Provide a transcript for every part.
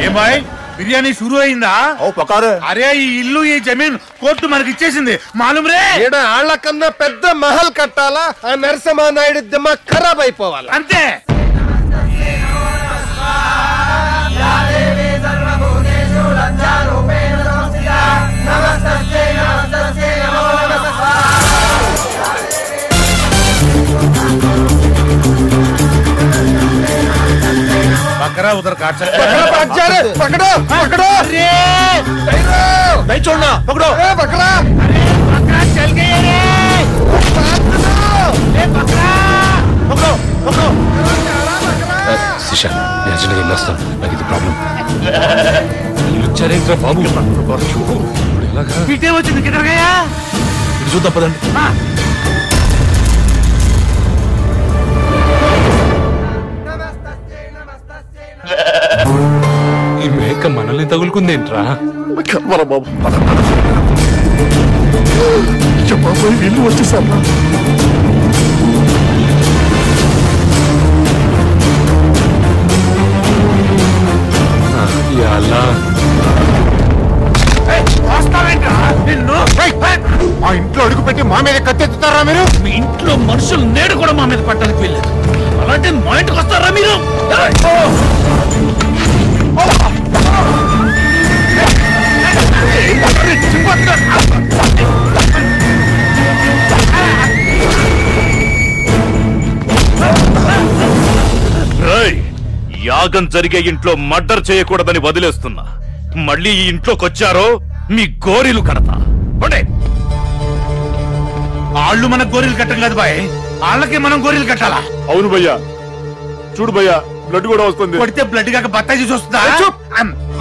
ఏమాయ్ బిర్యానీ షురూ అయిందా? అరే ఈ ఇల్లు ఈ జమీన్ కోర్టు మనకి ఇచ్చేసింది మాలూమ్ రే. ఆళ్ల కన్నా పెద్ద మహల్ కట్టాలా? ఆ నరసింహ నాయుడు దిమాగ్ ఖరాబ్ అయిపోవాలి అంతే. बकरा उधर काट सकता है। बकरा भाग जा रहे, पकड़ो पकड़ो। अरे नहीं छोड़ना, पकड़ो। बकरा, अरे बकरा चल गया रे। बकरा पकड़ो पकड़ो। శిషా నేను అర్జెంట్గా వెళ్ళొస్తాను, నాకు ఇది ప్రాబ్లం. వచ్చారేంట్రా బాబు? పీటే వచ్చింది కిదరగయ్యా. ఇది చూద్దాం పదండి. ఈ మేక మనల్ని తగులుకుందేంట్రా? బాబు వీళ్ళు వచ్చేసారా? మా ఇంట్లో అడుగు పెట్టి మా మీద కత్తెత్తుతారా మీరు? మీ ఇంట్లో మనుషులు నేడు కూడా మా మీద పట్టడానికి వెళ్ళలేదు, అలాంటి మా ఇంటికి వస్తారా మీరు? యాగం జరిగే ఇంట్లో మర్డర్ చేయకూడదని వదిలేస్తున్నా, మళ్ళీ ఈ ఇంట్లోకొచ్చారో మీ గోరీలు కడతా. వాళ్ళు మన గోరీలు కట్టం కాదు బాయ్, వాళ్ళకి మనం గోరీలు కట్టాలా? అవును భయ్యా, చూడు భయ్యా బ్లడ్ కూడా వస్తుంది. కొడితే బ్లడ్ కాక బత్తాయి చూసి వస్తుందా?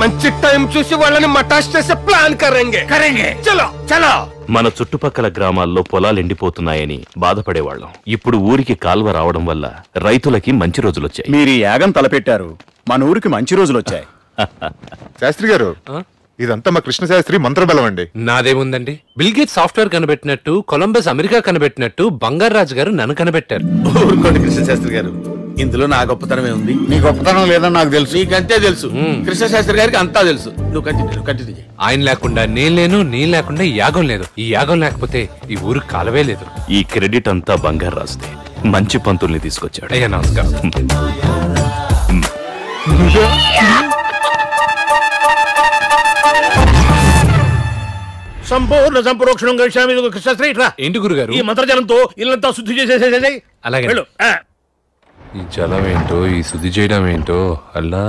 మంచి టైం చూసి వాళ్ళని మటాష్ చేసే ప్లాన్ కరేంగే. చలో చలో. మన చుట్టుపక్కల గ్రామాల్లో పొలాలు ఎండిపోతున్నాయని బాధపడేవాళ్ళం. ఇప్పుడు ఊరికి కాల్వ రావడం వల్ల రైతులకి మంచి రోజులొచ్చాయి. మీరు ఈ యాగం తలపెట్టారు, మన ఊరికి మంచి రోజులు వచ్చాయి. శాస్త్రి గారు, ఇదంతా మా కృష్ణ శాస్త్రి మంత్రబలం అండి. నాదేముందండి, బిల్ గేట్స్ సాఫ్ట్వేర్ కనిపెట్టినట్టు, కొలంబస్ అమెరికా కనిపెట్టినట్టు బంగారాజు గారు నన్ను కనిపెట్టారు. ఊరుకోండి కృష్ణ శాస్త్రి గారు, ఇందులో నా గొప్పతనమే ఉంది. నీ గొప్పతనం లేదని నాకు తెలుసు. నీకంతే తెలుసు, కృష్ణ శాస్త్రి గారికి అంతా తెలుసు. నువ్వు కంటిన్యూ. ఆయన లేకుండా నేను లేను, నేను లేకుండా ఈ యాగం లేదు. ఈ యాగం లేకపోతే ఈ ఊరు కాలవే లేదు. ఈ క్రెడిట్ అంతా బంగారాజుదే. మంచి పంతుల్ని తీసుకొచ్చాడు. అయ్యా నమస్కారం. సంపూర్ణ సంప్రోక్షణం గడిచామి కృష్ణశ్రీ. ఏంటి గురుగారు? ఈ మంత్రజలంతో ఇల్లంతా శుద్ధి చేసేసేసేయ్. అలాగే. ఈ జలం ఏంటో, ఈ శుద్ధి చేయడం ఏంటో అలా.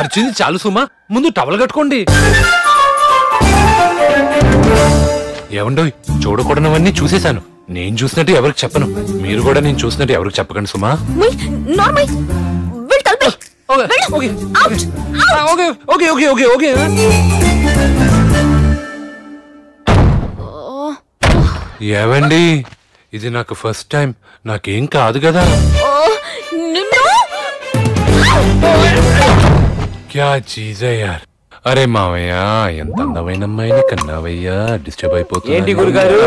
అర్చింది చాలు సుమా, ముందు టవల్ కట్టుకోండి. ఏమండోయ్, చూడకూడనవన్నీ చూసేశాను. నేను చూసినట్టు ఎవరికి చెప్పను, మీరు కూడా నేను చూసినట్టు ఎవరికి చెప్పకండి సుమా. ఏవండి, ఇది నాకు ఫస్ట్ టైం, నాకేం కాదు కదా. క్యా చీజ్ హై యార్. అరే మావయ్య, ఎంత అందమైన అమ్మాయిని కన్నావయ్యా, డిస్టర్బ్ అయిపోతుంది. ఏంటి గురుగారు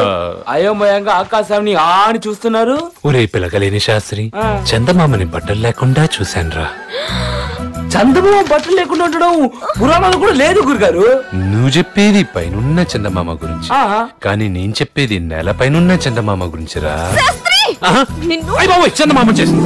అయోమయంగా ఆకాశాన్ని ఆని చూస్తున్నారు? ఒరే పిలకలేని శాస్త్రి, చందమామని బట్టలు లేకుండా చూశానురా. చందమామ బట్టలు లేకుండా ఉండడం పురాణాలు కూడా లేదు గురుగారు. నువ్వు చెప్పేది పైనున్న చందమామ గురించి, కానీ నేను చెప్పేది నేల పైనున్న చందమామ గురించిరా. చందమామ చేసింది.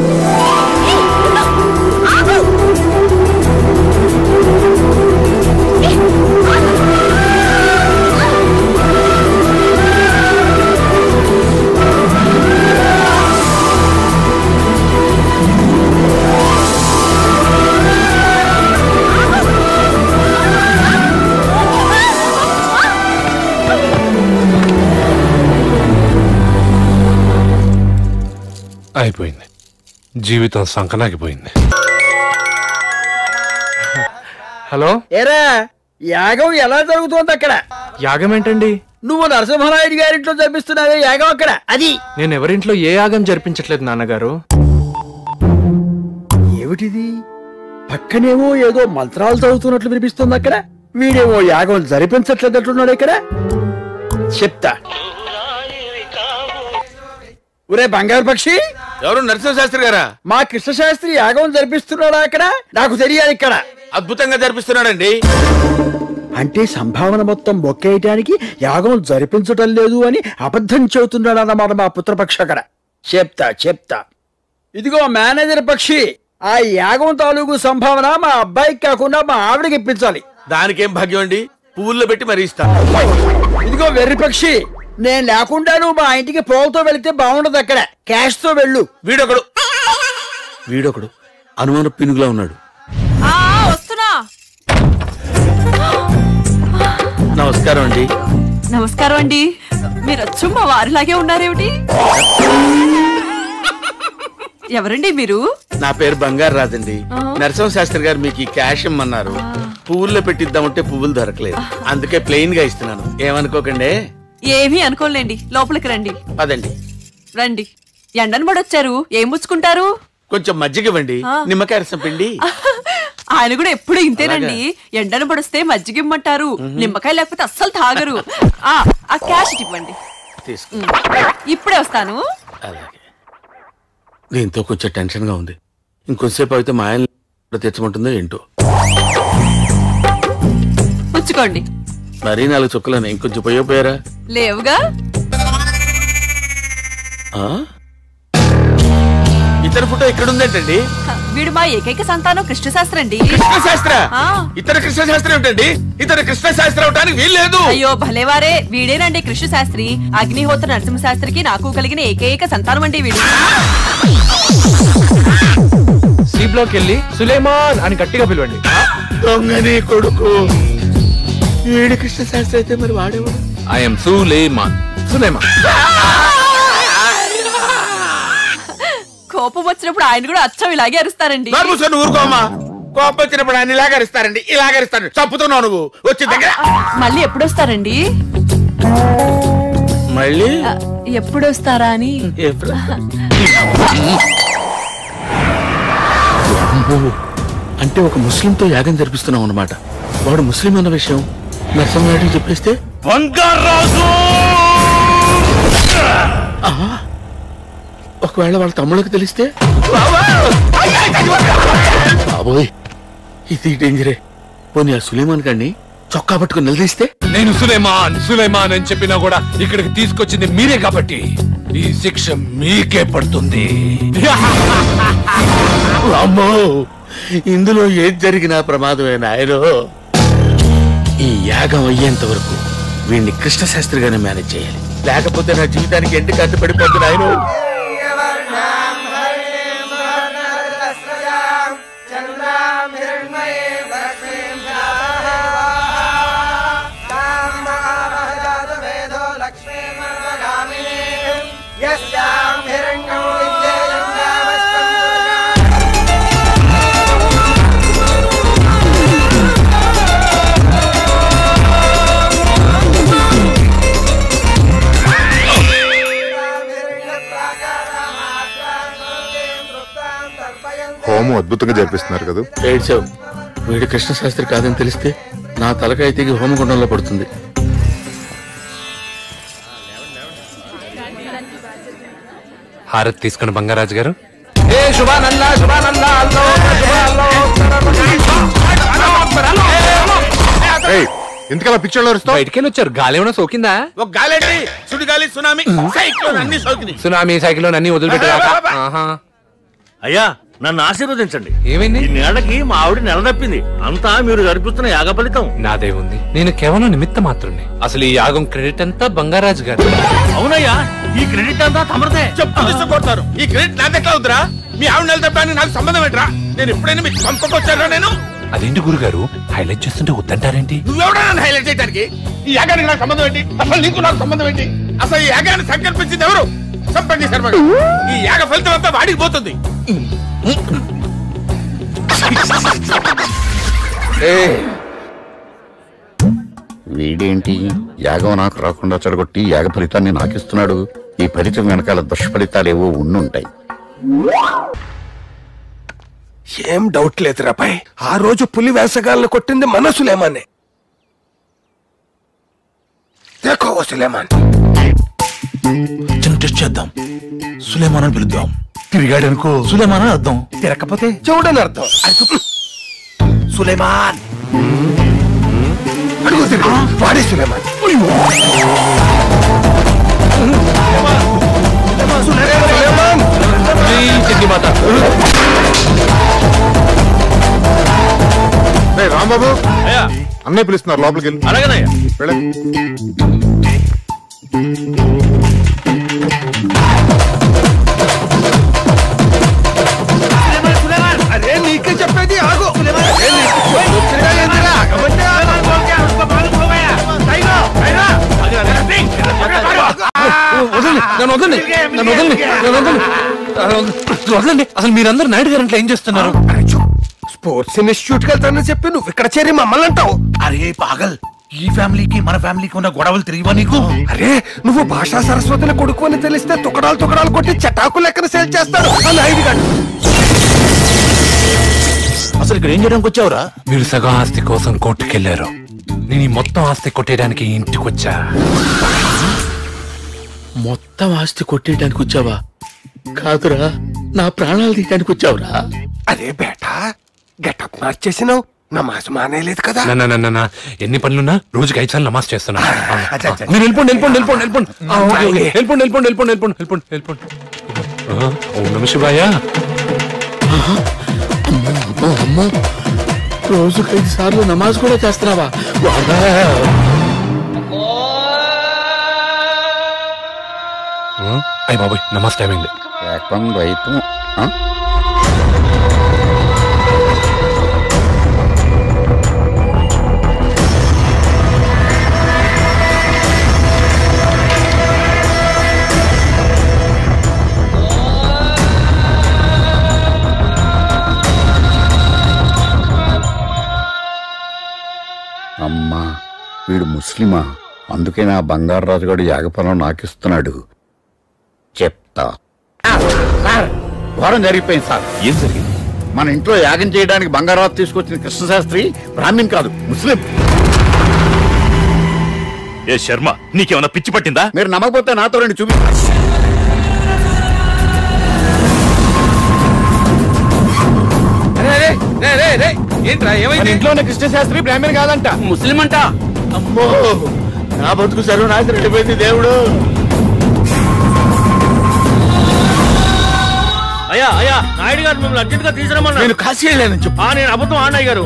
అయిపోయింది, జీవితం సంకనాగిపోయింది. హలో, ఏరా యాగం ఎలా జరుగుతోంది అక్కడ? యాగం ఏంటండి? నువ్వు నరసింహనాయుడు గారింట్లో జరిపిస్తున్నావే యాగం అక్కడ. అది నేను ఎవరింట్లో ఏ యాగం జరిపించట్లేదు నాన్నగారు. ఏమిటిది? పక్కనేమో ఏదో మంత్రాలు చదువుతున్నట్లు వినిపిస్తుంది అక్కడ. వీడేమో యాగం జరిపించట్లేదట్టున్నాడు ఇక్కడ. చెప్తా. ఒరే బంగారు పక్షి, ఎవరు? నరసింహశాస్త్రి గారా? మా కృష్ణశాస్త్రి యాగం జరిపిస్తున్నాడా అక్కడ? నాకు తెలియాలి. ఇక్కడ అద్భుతంగా జరిపిస్తున్నాడండి. అంటే సంభావన మొత్తం బొక్కేయటానికి యాగం జరిపించటం లేదు అని అబద్ధం చెబుతున్నాడన్నమాట మా పుత్రపక్ష అక్కడ. చెప్తా. ఇదిగో మేనేజర్ పక్షి, ఆ యాగం తాలూకు సంభావన మా అబ్బాయికి కాకుండా మా ఆవిడకి ఇప్పించాలి. దానికేం భాగ్యం అండి, పువ్వుల్లో పెట్టి మరీ ఇస్తా. ఇదిగో వెర్రి పక్షి, నేను లేకుండా నువ్వు మా ఇంటికి పోల్తో వెళితే బాగుండదు. అక్కడ క్యాష్ తో వెళ్ళు. వీడొకడు అనుమాన పినుగులా ఉన్నాడు. వస్తున్నా. నమస్కారం అండి. నమస్కారం అండి. మీరు వచ్చు మా వారిలాగే ఉన్నారేమిటి? ఎవరండి మీరు? నా పేరు బంగారు రాజండి. నరసింహశాస్త్రి గారు మీకు ఈ క్యాష్ ఇమ్మన్నారు. పువ్వుల్లో పెట్టిద్దామంటే పువ్వులు దొరకలేదు, అందుకే ప్లెయిన్ గా ఇస్తున్నాను. ఏమనుకోకండి. ఏమీ అనుకోలేండి, లోపలికి రండి. పదండి. రండి. ఎండను పడొచ్చారు, ఏం పుచ్చుకుంటారు? కొంచెం మజ్జిగ ఇవ్వండి, నిమ్మకాయ రసం పిండి. ఆయన కూడా ఎప్పుడు ఇంతేనండి, ఎండను పడిస్తే మజ్జిగ ఇమ్మంటారు, నిమ్మకాయ లేకపోతే అస్సలు తాగరు. ఆ క్యాష్ ఇవ్వండి. ఇప్పుడే వస్తాను. అలాగే. దీంతో కొంచెం టెన్షన్ గా ఉంది. ఇంకొంతసేపు అయితే మా ఆయన తెచ్చమంటుందో ఏంటో. పుచ్చుకోండి. మరీ 4 చుక్కలని ఇంకొంచెం పోయారా? లేవుగా. ఇతర ఫోటో ఇక్కడ ఉందేంటండి? వీడు మా ఏకైక సంతానం కృష్ణశాస్త్రి అండి. కృష్ణశాస్త్ర? ఇతర కృష్ణశాస్త్రి ఏమిటండి? ఇతర కృష్ణశాస్త్రి అవటానికి వీల్లేదు. అయ్యో భలేవారే, వీడేనండి కృష్ణశాస్త్రి. అగ్నిహోత్ర నరసింహశాస్త్రికి నాకు కలిగిన ఏకైక సంతానం అండి వీడు. సి బ్లాక్ వెళ్ళి సులేమాన్ అని గట్టిగా పిలవండి. దొంగని కొడుకు. వీడి కృష్ణశాస్త్రి అయితే మరి వాడేవాడు. ఐఎమ్ సులేమాన్. కోపం వచ్చినప్పుడు ఆయన కూడా అచ్చం ఇలాగే అరుస్తారండి. ఊరుకోమా. కోపం వచ్చినప్పుడు ఆయన ఇలాగరిస్తారండి, ఇలాగరిస్తారండి. చంపుతున్నావు నువ్వు. వచ్చి దగ్గర. మళ్ళీ ఎప్పుడు వస్తారండి? మళ్ళీ ఎప్పుడు వస్తారా అని. అంటే ఒక ముస్లింతో యాగం జరిపిస్తున్నాం అన్నమాట. వాడు ముస్లిం అన్న విషయం నరసింహనాయుడు చెప్పేస్తే బంగారాజు ఒకవేళ వాళ్ళ తమ్ముళ్ళకి తెలిస్తే బాబోయ్ ఇది డేంజరే. పోనీ ఆ సులేమాన్ గారిని చొక్కా పట్టుకుని నిలదీస్తే? నేను సులేమాన్ అని చెప్పినా కూడా ఇక్కడికి తీసుకొచ్చింది మీరే కాబట్టి ఈ శిక్ష మీకే పడుతుంది. అమ్మో, ఇందులో ఏది జరిగినా ప్రమాదమే నాయనో. ఈ యాగం అయ్యేంత వరకు వీడిని కృష్ణశాస్త్రిగానే మేనేజ్ చేయాలి, లేకపోతే నా జీవితానికి ఎండి కట్టు పడిపోతుంది నాయనో. హోమం అద్భుతంగా జరిపిస్తున్నారు కదా. ఏడ్చావు. వీడు కృష్ణశాస్త్రి కాదని తెలిస్తే నా తలకాయ తెగి హోమగుండంలో పడుతుంది. హారతి తీసుకుని బంగారాజు గారు. ఎందుకలా పిక్చర్లో బయటికి వచ్చారు? గాలి ఏమైనా సోకిందా? ఒక గాలి, సుడిగాలి, సునామీ, సైక్లోన్ అన్ని సోకినాయి. సునామీ, సైక్లోన్ అన్ని వదిలిపెట్టారా? అయ్యా నన్ను ఆశీర్వదించండి. ఏమైంది? ఈ నేలకి మా ఆవిడ నెలదప్పింది. అంతా మీరు జరిపిస్తున్న యాగ ఫలితం. నాదే ఉంది, నేను కేవలం నిమిత్త మాత్రమే. అసలు ఈ యాగం క్రెడిట్ అంతా బంగారాజు గారు. అవునయ్యా, ఈ క్రెడిట్ అంతా తమరదే. కొడతారు. ఈ క్రెడిట్ నా దగ్గర ఉందిరా. మీ ఆవిడ నిలదప్పడానికి నాకు సంబంధం ఏంట్రా? నేను ఎప్పుడైనా మీకు పంపకొచ్చారా? నేను అదేంటి గురుగారు హైలైట్ చేస్తుంటే వద్దంటారేంటి? నువ్వెవడా నన్ను హైలైట్ చేయడానికి? ఈ యాగానికి నాకు సంబంధం ఏంటి? అసలు నీకు నాకు సంబంధం ఏంటి? అసలు ఈ యాగాన్ని సంకల్పించింది ఎవరు? సంపండి శర్మ. ఈ యాగ ఫలితం అంతా వాడికి పోతుంది. వీడేంటి యాగం నాకు రాకుండా చెడగొట్టి యాగ ఫలితాన్ని నాకిస్తున్నాడు. ఈ ఫలితం వెనకాల దుష్ఫలితాలేవో ఉండుంటాయి. ఏం డౌట్ లేదురా పై. ఆ రోజు పులి వేసగాళ్ళని కొట్టింది మన సులేమానే. దేఖో ఓ సులేమాన్. చిన్న టెస్ట్ చేద్దాం. సులేమాన్ అని పిలుద్దాం. తిరిగాడు అనుకో సులేమాన్ అని అర్థం. తిరగకపోతే చూడని అర్థం. సులేమాన్ అడుగు తిరుగు. వాడే సులేమాన్. రాంబాబు అన్నయ్య పిలుస్తున్నారు, లోపలికి వెళ్ళి. అలాగేనయ్యా. అరే నీకే చెప్పేది ఆగు. వదలండి. అసలు మీరందరూ నాయుడు గారు ఏం చేస్తున్నారు? స్పోర్ట్స్ ఇన్స్టిట్యూట్ కి వెళ్తానని చెప్పి నువ్వు ఇక్కడ చేరి మమ్మల్ని అంటావు. అరే పాగల్, ఈ ఫ్యామిలీకి మన ఫ్యామిలీకి ఉన్న గొడవలు తిరిగివా నీకు? అరే నువ్వు భాషా సరస్వతిని కొడుకు అని తెలిస్తే తుకడాలు కొట్టి చటాకు లెక్కన సేల్ చేస్తాడు ఆ నాయుడు గారు. అసలు ఇక్కడ ఏం చేయడానికి వచ్చావురా? మీరు సగం ఆస్తి కోసం కోర్టుకెళ్లారు. నేను ఈ మొత్తం ఆస్తి కొట్టేయడానికి ఇంటికి వచ్చా. మొత్తం ఆస్తి కొట్టేయడానికి వచ్చావా? కాదురా, నా ప్రాణాలు తీయడానికి వచ్చావురా. అరే బేటా, గెటప్ మార్చేసినావు, నమాజ్ మానేలేదు కదా. ఎన్ని పనులున్నా రోజుకి 5 సార్లు నమాజ్ చేస్తున్నా. మీరు వెళ్ళిపోండి. ఓం నమః శివాయ. అమ్మో, రోజుకి 5 సార్లు నమాజ్ కూడా చేస్తున్నావా? అయ్య బాబోయ్, నమాజ్ టైం అయింది. రైతు అమ్మా, వీడు ముస్లిమా? అందుకే నా బంగారు రాజుగాడు యాగపనం నాకిస్తున్నాడు. చెప్తా. సార్, ఘోరం జరిగిపోయింది సార్. ఏం జరిగింది? మన ఇంట్లో యాగం చేయడానికి బంగారాజు తీసుకొచ్చిన కృష్ణశాస్త్రి బ్రాహ్మణ్ కాదు, ముస్లిం. ఏ శర్మ, నీకేమన్నా పిచ్చి పట్టిందా? మీరు నమ్మకపోతే నాతో రండి, చూపిస్తా. ఏంట్రా ఏమైంది? ఇంట్లోనే కృష్ణశాస్త్రి బ్రాహ్మణ్ కాదంట, ముస్లిం అంట. అమ్మో, నా బతుకు సర్వనాశనం అయిపోయింది దేవుడు. అయ్యా నాయుడు గారు మిమ్మల్ని అర్జెంట్ గా తీసుకురమ్మన్నారు. నేను కాశీ వెళ్ళానని చెప్పు. నేను అబద్ధం అన్నయ్య గారు.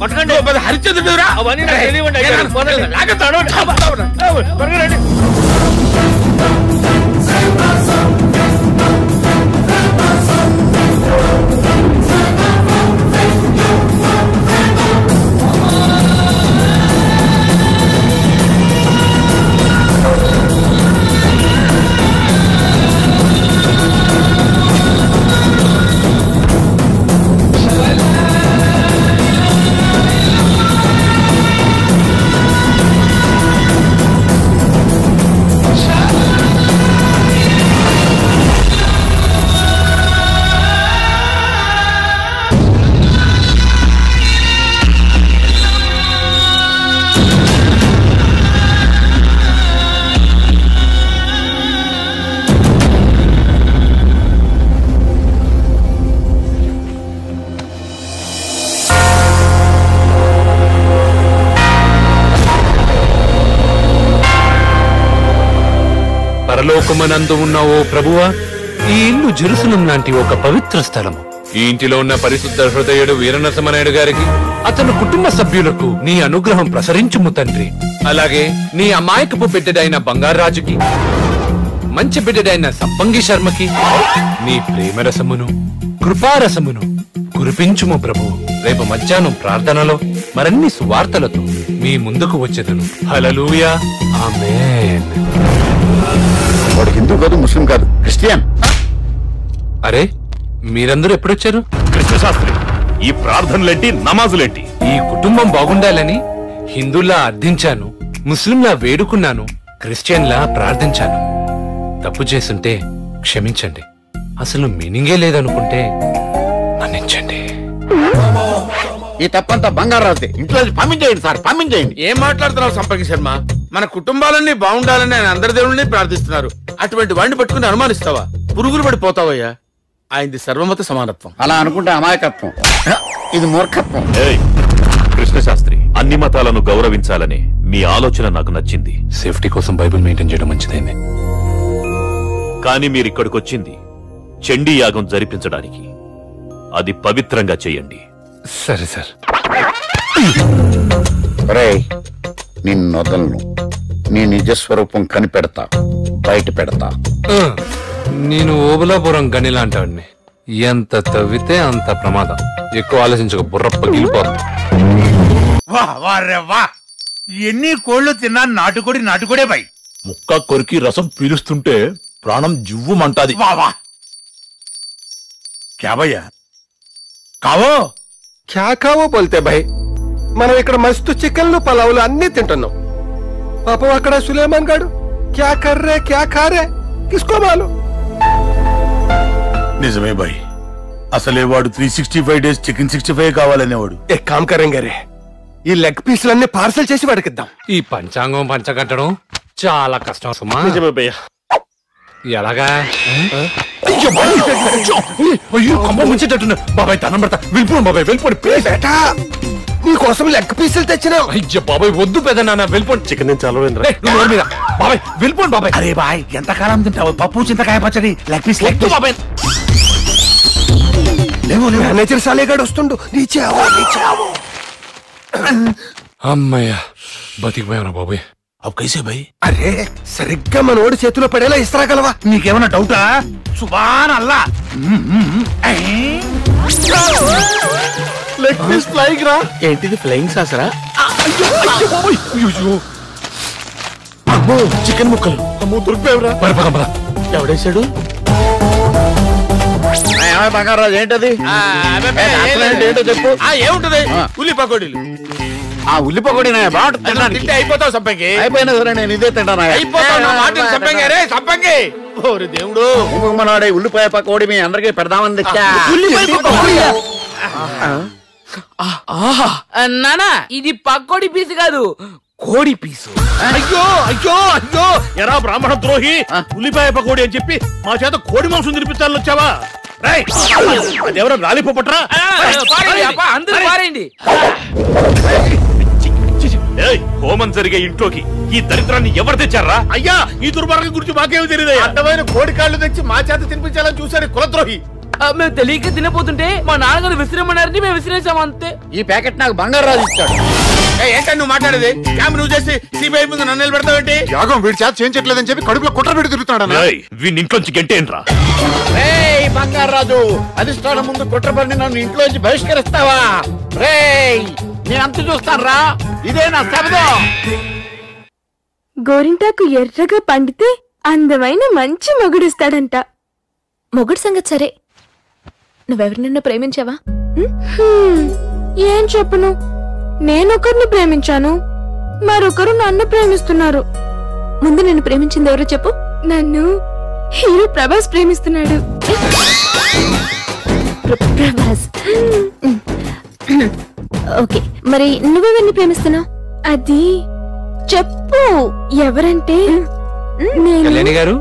కొట్టకండి. హరిచంద్రుడురా. అవన్నీ నాకు తెలియవండి అయ్య గారు. త్వరగా రండి. పరలోకమనందు ఉన్న ఓ ప్రభువా, ఈ ఇల్లు జెరూసలేం లాంటి ఒక పవిత్ర స్థలము. ఈ ఇంటిలో ఉన్న పరిశుద్ధ హృదయుడు వీరనరసింహనాయుడు గారికి, అతని కుటుంబ సభ్యులకు నీ అనుగ్రహం ప్రసరించుము తండ్రి. అలాగే నీ అమాయకపు బిడ్డడైన బంగారాజుకి, మంచి బిడ్డడైన సంపంగి శర్మకి నీ ప్రేమరసమును కృపారసమును కురిపించుము ప్రభు. రేపు మధ్యాహ్నం ప్రార్థనలో మరన్ని సువార్తలతో మీ ముందుకు వచ్చేదను. హల్లెలూయా, ఆమేన్. వాడు హిందూ కాదు, ముస్లిం కాదు, క్రిస్టియన్. అరే, మీరందరూ ఎప్పుడొచ్చారు? కృష్ణశాస్త్రి, ఈ ప్రార్థనలేంటి, నమాజులేంటి? ఈ కుటుంబం బాగుండాలని హిందూలా అర్థించాను, ముస్లింలా వేడుకున్నాను, క్రిస్టియన్లా ప్రార్థించాను. తప్పు చేస్తుంటే క్షమించండి. అసలు మీనింగే లేదనుకుంటే పంపించండి. ఈ తప్పంతా బంగారాజుదే. ఇంట్లో పంపించేయండి సార్, పంపించేయండి. ఏం మాట్లాడుతున్నావు సంపంగి శర్మ? మన కుటుంబాలన్నీ బాగుండాలని ఆయన అందరి దేవుళ్ళని ప్రార్థిస్తున్నారు. అటువంటి వాడిని పట్టుకుని అనుమానిస్తావా? పురుగులు పడిపోతావయ్యా. ఆయనది సర్వమత సమానత్వం. అలా అనుకుంటే అమాయకత్వం, ఇది మూర్ఖత్వం. కృష్ణశాస్త్రి, అన్ని మతాలను గౌరవించాలనే మీ ఆలోచన నాకు నచ్చింది. సేఫ్టీ కోసం బైబిల్ మెయింటైన్ చేయడం మంచిదైంది. కానీ మీరిక్కడికొచ్చింది చండీ యాగం జరిపించడానికి. అది పవిత్రంగా చేయండి. సరే సార్. నిన్నొదలను. నీ నిజస్వరూపం కనిపెడతా, బయట పెడతా. నేను ఓబులాపురం గనిలాంటాడిని. ఎంత తవ్వితే అంత ప్రమాదం. ఎక్కువ ఆలోచించక బుర్ర పగిలిపోతుంది. వా ఎన్ని కోళ్లు తిన్నా నాటుకోడే బై. ముక్క కొరికి రసం పీలుస్తుంటే ప్రాణం జివ్వుమంటాది. వా క్యా భయ్యా కావో? క్యా కావో బోల్తే భాయ్. మనం ఇక్కడ మస్తు చికెన్లు పలావులు అన్ని తింటున్నాం. పాపం అక్కడ సులేమాన్ గాడు క్యా కర్రే క్యా ఖారే కిస్కో మాలు. నిజమే బాయ్, అసలే వాడు 365 డేస్ చికెన్ 65 కావాలనేవాడు. ఏ కామ్ కరేంగే రే, ఈ లెగ్ పీసులన్నీ పార్సల్ చేసి వాడికిద్దాం. ఈ పంచాంగం పంచగట్టడం చాలా కష్టం సుమా. నిజమే భయ్యా. ఎలాగా? ముంచేటట్టున్నా బాబాయ్. తనం పెడతా. వెళ్ళిపోండి బాబాయ్, వెళ్ళిపోండి ప్లీజ్. నీకోసం లెగ్ పీసులు తెచ్చినాం. అయ్యో బాబాయ్ వద్దు పెద్ద నాన్న, వెళ్ళిపోండి. చికెన్ నుంచి అలవేంద్ర మీద బాబాయ్, వెళ్ళిపోండి బాబాయ్. అరే బాయ్, ఎంతకాలం తింటావు పప్పు చింతకాయ పచ్చడి, లెగ్ పీస్ బాబాయ్. మేనేజర్ సాలేగాడు వస్తుండు. నీచావో. అమ్మయ్యా, బతికిపోయాను బాబాయ్. అవ్ కైసే భాయ్? అరే సరిగ్గా మనోడి చేతిలో పడేలా ఇస్తారాగలవా? నీకేమన్నా డౌటా? సుబాన్ అల్లా. లెగ్ పీస్ ఫ్లైయింగ్ రా. ఏంటిది ఫ్లైయింగ్ సాసరా? అమ్మో చికెన్ ముక్కలు. అమ్మో దొరికిపోయావురా. ఎవడేశాడు? బంగారాజు ఏంటది? ఏంటో చెప్పు. ఏముంటది? ఉల్లి పకోడీలు. ఆ ఉల్లి పకోడీ బాగుంటుంది. తింటే అయిపోతావు సంపంగి. అయిపోయినా సరే నేను ఇదే తింటాను. సంపంగి రే సంపంగి. ఓరి దేవుడు, మనవాడే ఉల్లిపాయ పకోడీ మీ అందరికీ పెడదామని తెచ్చా. నానా ఇది పక్కోడి పీసు కాదు, కోడి పీసు. అయ్యో అయ్యో అయ్యో, ఎరా బ్రాహ్మణ ద్రోహి, ఉల్లిపాయ పకోడీ అని చెప్పి మా చేత కోడి మాంసం తినిపించాలని వచ్చావా? అదెవరో రాలిపోపట్రా. అందరూ పారేయండి. హోమం జరిగే ఇంట్లోకి ఈ దరిద్రాన్ని ఎవరు తెచ్చారా? అయ్యా, ఈ దుర్మార్గం గురించి మాకేమీ తెలియదు. అడ్డమైన కోడి కాళ్ళు తెచ్చి మా చేత తినిపించాలని చూశాడు కులద్రోహి. మేము తెలియక తినపోతుంటే మా నాన్నగారు విసిరమన్నారని మేము విసిరేసాం అంతే. ఈ ప్యాకెట్ నాకు బంగారాజు ఇచ్చాడు. ఏంటని నువ్వు మాట్లాడేది? క్యామ్ నువ్వు చేసి సిబిఐ ముందు నన్ను నిలబెడతావేంటి? యాగం వీడి చేత చేయించట్లేదని చెప్పి కడుపులో కుట్ర పెట్టి తిరుగుతున్నాడు. వీడి ఇంట్లోంచి గంటేంట్రా? బంగారాజు, అధిష్టానం ముందు కుట్రపడి నన్ను ఇంట్లోంచి బహిష్కరిస్తావా? రేయ్, నేను అంత చూస్తాను రా. ఇదే నా శబ్దం. గోరింటాకు ఎర్రగా పండితే అందమైన మంచి మొగుడిస్తాడంట. మొగుడు సంగతి సరే, నువ్వెవరినన్నా ప్రేమించావా? ఏం చెప్పను, నేనొకరిని ప్రేమించాను, మరొకరు నన్ను ప్రేమిస్తున్నారు. ముందు నేను ప్రేమించింది ఎవరో చెప్పు. నన్ను హీరో ప్రభాస్ ప్రేమిస్తున్నాడు. ప్రభాస్. ఓకే, మరి నువ్వెవరిని ప్రేమిస్తున్నావు? అది చెప్పు. ఎవరంటే కళ్యాణి గారు,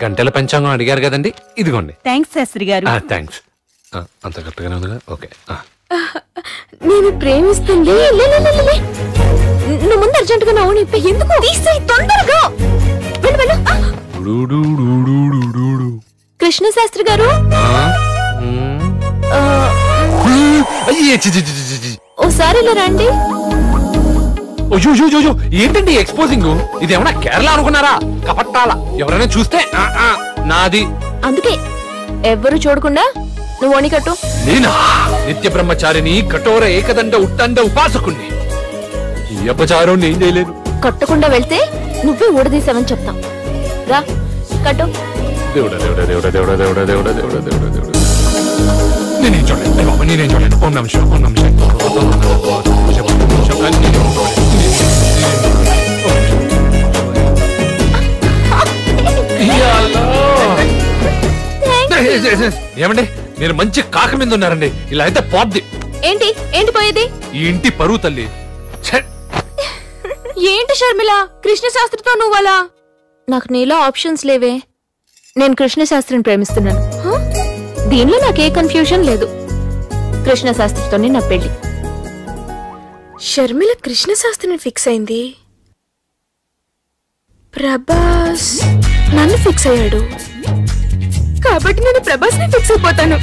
గంటల పంచాంగం అడిగారు కదండి, ఇదిగోండి. థ్యాంక్స్ శాస్త్రి గారు. థ్యాంక్స్. అంత కరెక్ట్గానే ఉందిగా? ఓకే. నేను ప్రేమిస్తుంది. నువ్వు ముందు అర్జెంటుగా నా ఓని ఎందుకు తీసేయ్ తొందరగా. కృష్ణ శాస్త్రి గారు, ఓసారి ఇలా రండి. ఏంటండి ఎక్స్పోజింగ్? ఇదేమన్నా కేరళ అనుకున్నారా? కపట్టాల ఎవరైనా చూస్తే నాది. అందుకే ఎవ్వరు చూడకుండా నువ్వు ఓని కట్టు. నేనా? నిత్య బ్రహ్మచారిని, కఠోర ఏకదండ ఉట్టండ ఉపాసకుణ్ణి. ఈ అపచారం నేను చేయలేను. కట్టకుండా వెళ్తే నువ్వే ఊడదీసావని చెప్తాం. రా కట్టు. దేవుడా దేవుడా దేవుడా దేవుడా దేవుడా దేవుడా దేవుడా దేవుడా దేవుడా. నేనేం చూడలేదు బాబా, నేనేం చూడలేదు. ఓం నమః శివాయ, ఓం నమః ఏమండి, మీరు మంచి కాక మీద ఉన్నారండి. ఇలా అయితే పోద్ది. ఏంటి ఏంటి పోయేది? ఈ ఇంటి పరువు తల్లి. ఏంటి షర్మిల, కృష్ణ శాస్త్రితో నువ్వలా? నాకు నీలో ఆప్షన్స్ లేవే. నేను కృష్ణ శాస్త్రిని ప్రేమిస్తున్నాను. దీనిలో నాకే కన్ఫ్యూజన్ లేదు. కృష్ణ శాస్త్రితోనే నా పెళ్లి. షర్మిల కృష్ణ శాస్త్రిని ఫిక్స్ అయింది. ప్రభాస్ నన్ను ఫిక్స్ అయ్యాడు కాబట్టి నేను ప్రభాస్ ని ఫిక్స్ అయిపోతాను.